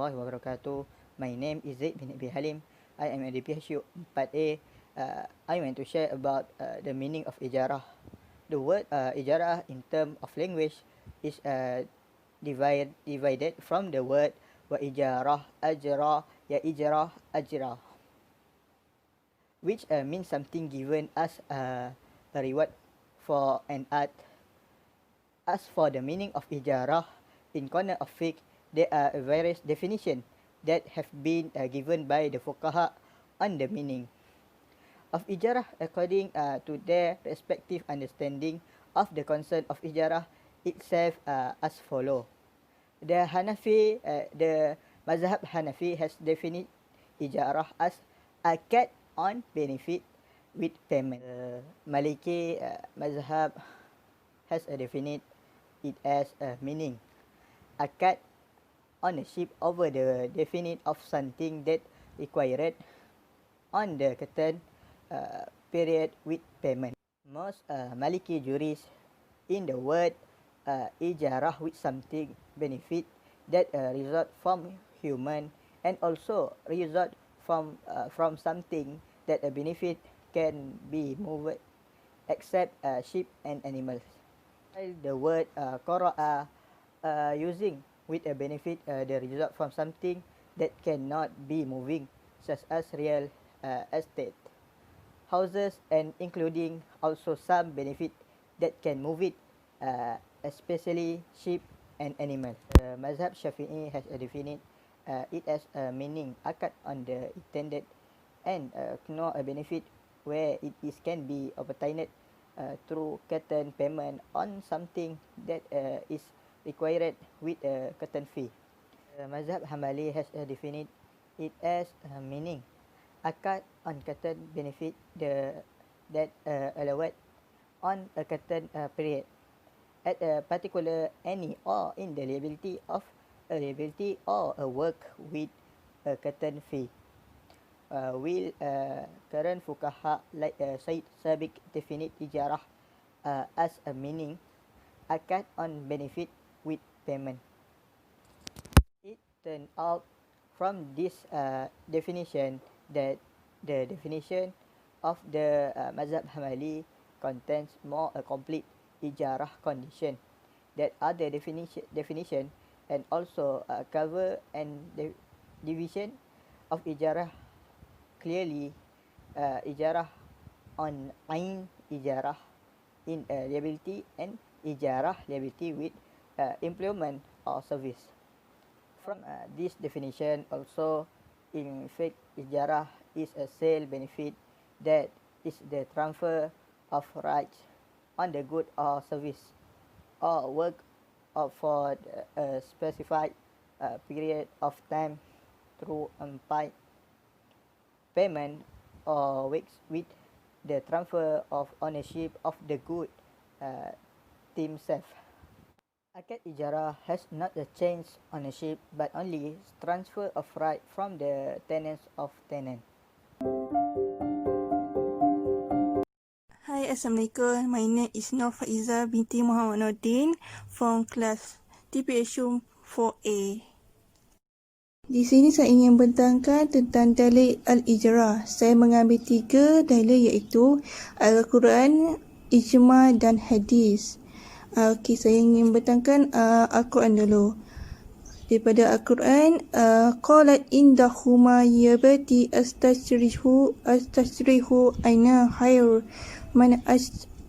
warahmatullahi wabarakatuh. My name is Zaid bin Abi Halim. I am at the PHU 4A. I want to share about the meaning of ijarah. The word ijarah in terms of language is divided from the word wa ijarah, ajra, ya ijarah, ajra, which means something given as a reward for an art. As for the meaning of ijarah, in corner of fiqh, there are various definitions that have been given by the fuqaha on the meaning of ijarah according to their respective understanding of the concept of ijarah itself as follow. The mazhab Hanafi has defined ijarah as akad on benefit with payment. Maliki mazhab has defined it as a meaning akad ownership over the definite of something that required on the certain period with payment. Most Maliki jurists in the word ijarah with something benefit that result from human and also result from something that a benefit can be moved except sheep and animals. While the word qara'a using with a benefit the result from something that cannot be moving, such as real estate, houses, and including also some benefit that can move it, especially sheep and animals. Mazhab Shafi'i has defined it as a meaning akad on the intended and no a benefit where it is can be obtained through certain payment on something that is required with a certain fee. Mazhab Hanbali has defined it as a meaning akad on certain benefit that allowed on a certain period at a particular any or in the liability of a liability or a work with a certain fee. Will current fuqaha like Said Sabiq definite ijarah as a meaning akad on benefit with payment. It turned out from this definition that the definition of the Mazhab Hanbali contains more a complete ijarah condition that other definition and also cover and division of ijarah clearly. Ijarah on ain ijarah in liability and ijarah liability with employment or service. From this definition also, in fact, ijarah is a sale benefit that is the transfer of rights on the good or service or work or for a specified period of time through paid payment or works with the transfer of ownership of the good themselves. Akad ijarah has not a change ownership but only transfer of right from the tenants of tenant. Hi, Assalamualaikum. My name is Nur Faiza binti Muhammad Nordin from kelas TPHU 4A. Di sini saya ingin bentangkan tentang dalil al-ijarah. Saya mengambil 3 dalil iaitu Al-Quran, Ijma' dan Hadis. Okey, saya ingin bentangkan Al-Quran dulu. Daripada Al-Quran, qalat indahuma yabati astajrihu aina khair man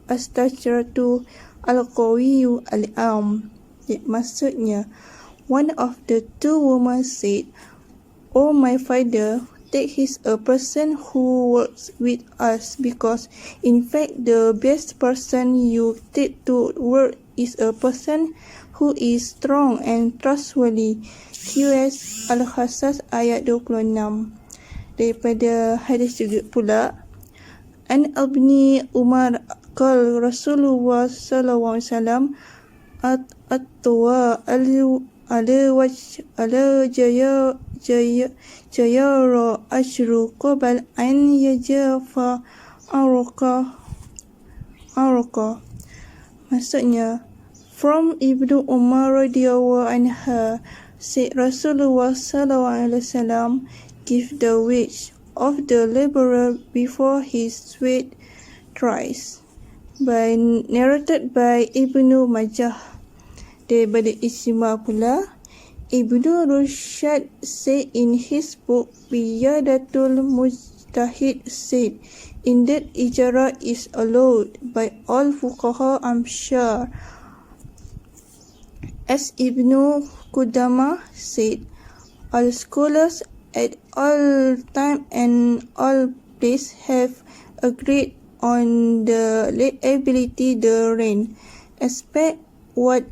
astajratu al-qawiyyu al-am. Maksudnya, one of the 2 women said, "Oh my father, take his a person who works with us, because in fact the best person you take to work is a person who is strong and trustworthy." QS Al-Qasas ayat 26. Daripada hadis juga pula, An Ibni Umar qala Rasulullah sallallahu alaihi wasallam atwa ala jayara ashru qabal an yajafa arqa. Maksudnya, from Ibnu Umar radhiyallahu anha, said Rasulullah SAW, give the wage of the laborer before his sweat dries. Narrated by Ibnu Majah. Daripada Ijma pula, Ibnu Rushd said in his book Biyadatul Mujtahid said, indeed Ijarah is allowed by all fuqaha sure. As Ibnu Qudamah said, all scholars at all time and all place have agreed on the liability therein. Aspect what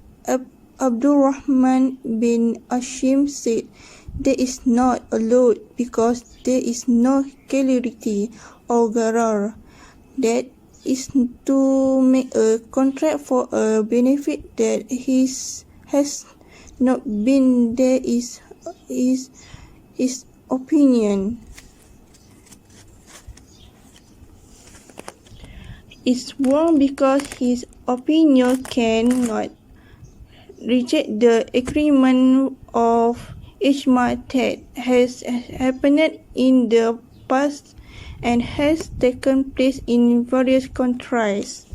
Abdurrahman bin Ashim said, there is not allowed because there is no clarity or gharar. That is to make a contract for a benefit that has not been there is his opinion. It's wrong because his opinion cannot reject the agreement of ijma that has happened in the past and has taken place in various countries.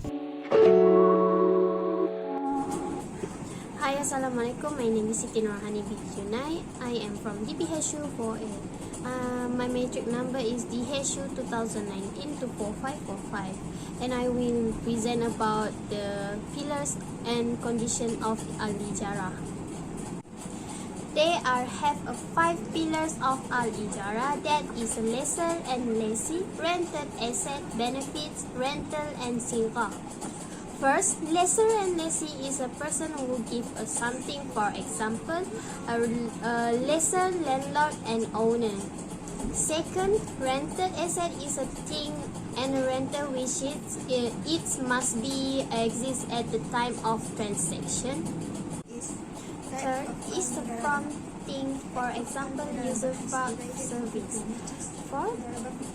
Hi, Assalamualaikum. My name is Siti Nurhani binti Junai. I am from DPHU 4A. My matric number is DHU 2019-4545, and I will present about the pillars and condition of Al-Ijarah. There have 5 pillars of Al-Ijarah, that is lessor and lessee, rented asset, benefits, rental and silqa. First, lessor and lessee is a person who gives something, for example, a lessor, landlord and owner. Second, rented asset is a thing and a rental which it must be exist at the time of transaction. Third is the prompting, for example, user service. Fourth,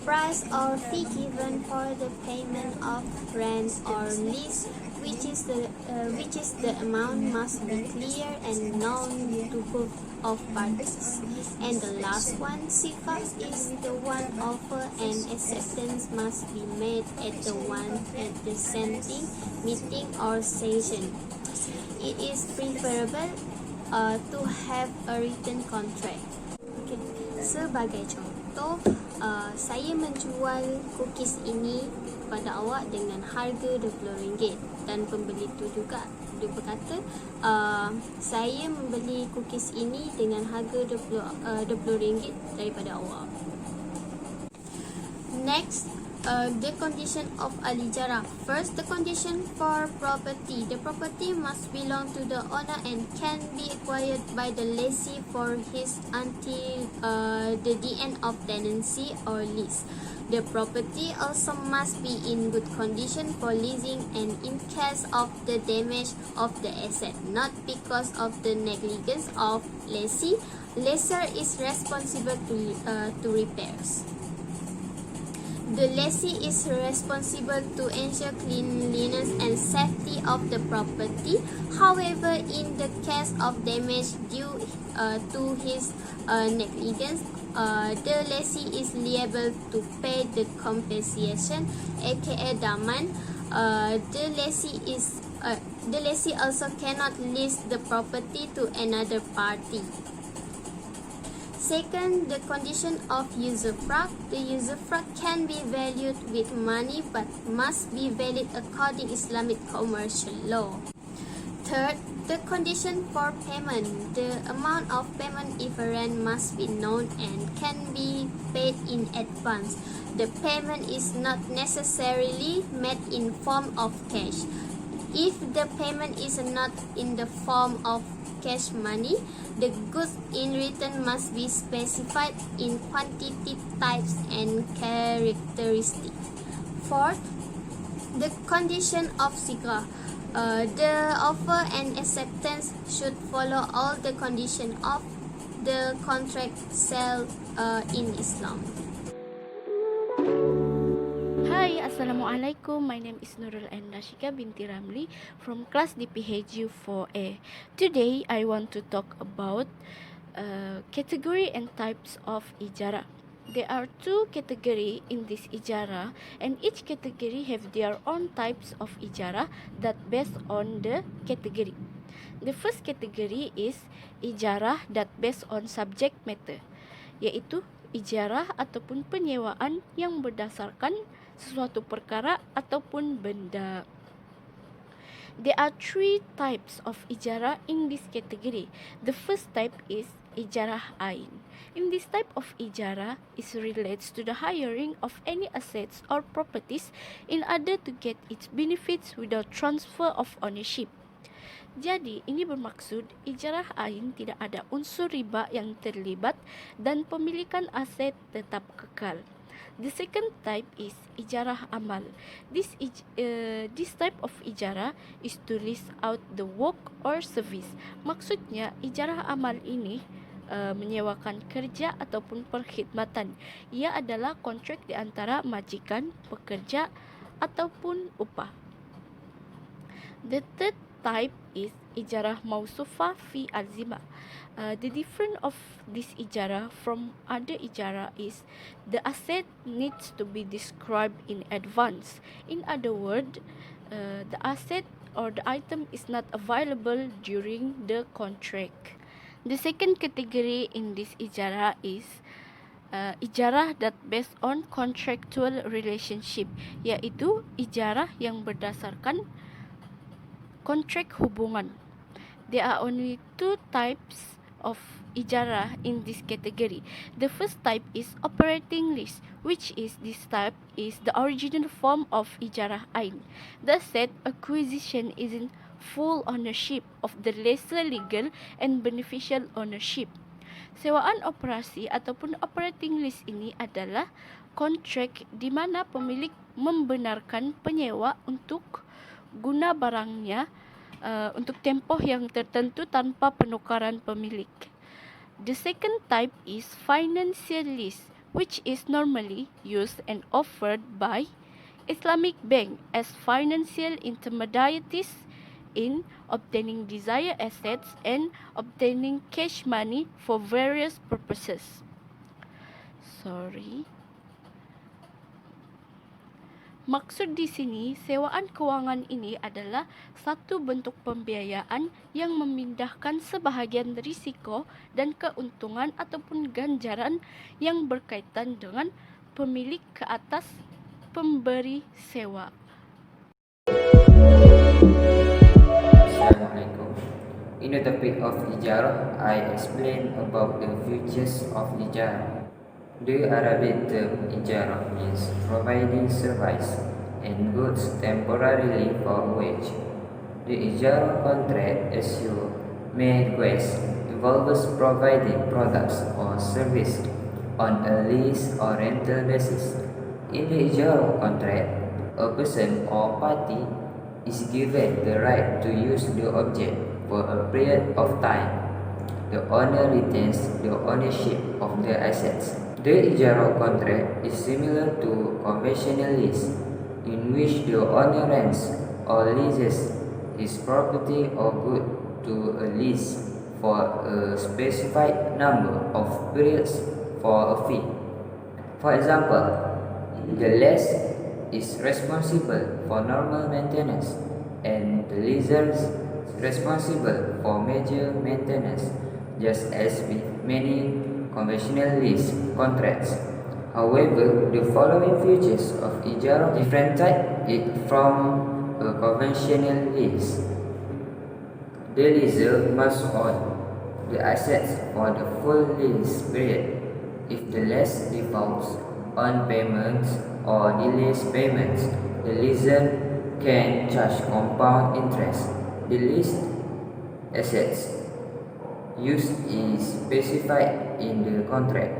price or fee given for the payment of rent or lease, which is the amount must be clear and known to both of parties. And the last one, sifa, is the one offer and acceptance must be made at the same meeting or session. It is preferable to have a written contract. Okay. Sebagai contoh, saya menjual cookies ini kepada awak dengan harga RM20 dan pembeli itu juga dia berkata saya membeli cookies ini dengan harga RM20 daripada awak. Next, the condition of Al-Ijarah. First, the condition for property. The property must belong to the owner and can be acquired by the lessee for his until the end of tenancy or lease. The property also must be in good condition for leasing and in case of the damage of the asset, not because of the negligence of lessee. Lessor is responsible to repairs. The lessee is responsible to ensure cleanliness and safety of the property. However, in the case of damage due to his negligence, the lessee is liable to pay the compensation, aka daman. The lessee also cannot lease the property to another party. Second, the condition of usufruct. The usufruct can be valued with money but must be valid according Islamic commercial law. Third, the condition for payment. The amount of payment if a rent must be known and can be paid in advance. The payment is not necessarily made in form of cash. If the payment is not in the form of cash money, the goods in return must be specified in quantity, types, and characteristics. Fourth, the condition of sigra. The offer and acceptance should follow all the conditions of the contract sale in Islam. Hi, Assalamualaikum. My name is Nurul and Rashika binti Ramli from class DPHU 4A. Today, I want to talk about Category and types of ijarah. There are two categories in this ijarah, and each category have their own types of ijarah that based on the category. The first category is ijarah that based on subject matter, iaitu ijarah ataupun penyewaan yang berdasarkan sesuatu perkara ataupun benda. There are three types of ijarah in this category. The first type is ijarah ain. In this type of ijarah, it relates to the hiring of any assets or properties in order to get its benefits without transfer of ownership. Jadi, ini bermaksud ijarah ain tidak ada unsur riba yang terlibat dan pemilikan aset tetap kekal. The second type is ijarah amal. This type of ijarah is to lease out the work or service. Maksudnya, ijarah amal ini menyewakan kerja ataupun perkhidmatan. Ia adalah kontrak di antara majikan, pekerja ataupun upah. The third type is ijarah mausufah fi alzimah. The difference of this ijarah from other ijarah is the asset needs to be described in advance. In other words, the asset or the item is not available during the contract. The second category in this ijarah is ijarah that based on contractual relationship, iaitu ijarah yang berdasarkan kontrak hubungan. There are only two types of ijarah in this category. The first type is operating lease, which is this type is the original form of ijarah ain. The asset acquisition is in full ownership of the lesser legal and beneficial ownership. Sewaan operasi ataupun operating lease ini adalah kontrak di mana pemilik membenarkan penyewa untuk guna barangnya untuk tempoh yang tertentu tanpa penukaran pemilik. The second type is financial lease, which is normally used and offered by Islamic bank as financial intermediaries in obtaining desired assets and obtaining cash money for various purposes. Maksud di sini, sewaan kewangan ini adalah satu bentuk pembiayaan yang memindahkan sebahagian risiko dan keuntungan ataupun ganjaran yang berkaitan dengan pemilik ke atas pemberi sewa. Assalamualaikum. In the topic of Ijarah, I explain about the features of Ijarah. The Arabic term Ijarah means providing service and goods temporarily for wage. The Ijarah contract, as you may guess, involves providing products or service on a lease or rental basis. In the Ijarah contract, a person or party is given the right to use the object for a period of time. The owner retains the ownership of the assets. The Ijarah contract is similar to conventional lease, in which the owner rents or leases his property or good to a lease for a specified number of periods for a fee. For example, the lessee is responsible for normal maintenance and the lessor is responsible for major maintenance, just as with many conventional lease contracts. However, the following features of Ijarah differentiate it from a conventional lease. The lessor must own the assets for the full lease period. If the lessee defaults on payments or delays payments, the lessor can charge compound interest. The leased assets used is specified in the contract.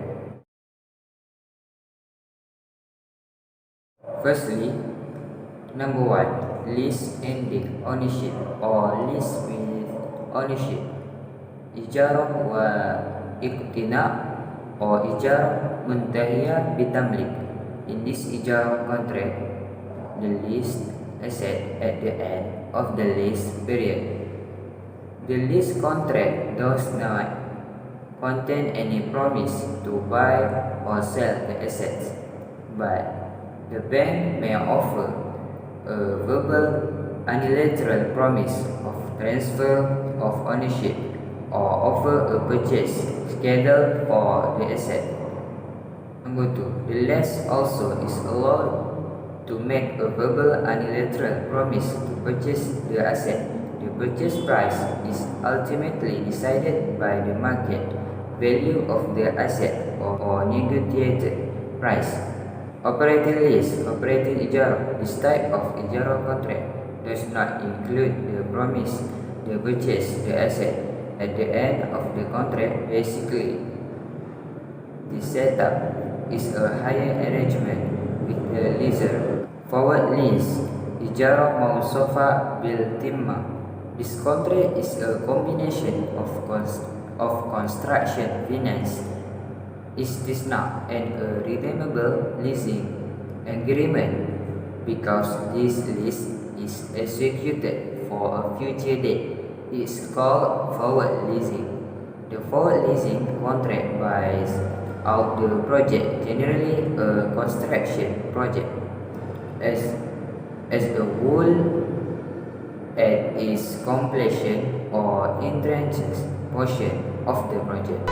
Firstly, number 1, lease ending ownership or lease with ownership. Ijarah wa iqtina or ijarah muntahiyah bitamlik. In this ijarah contract, the leased asset at the end of the lease period. The lease contract does not contain any promise to buy or sell the assets, but the bank may offer a verbal unilateral promise of transfer of ownership or offer a purchase schedule for the asset. Number 2. The lessee also is allowed to make a verbal unilateral promise to purchase the asset. The purchase price is ultimately decided by the market value of the asset or negotiated price. Operating lease, operating ijarah. This type of ijarah contract does not include the promise to purchase the asset at the end of the contract. Basically, the setup is a hire arrangement with the leaser. Forward lease, ijarah mausofa bil timah. This contract is a combination of construction finance, istisna, and a redeemable leasing agreement. Because this lease is executed for a future date, it is called forward leasing. The forward leasing contract buys out the project, generally a construction project, as a whole at its completion or entrances portion of the project.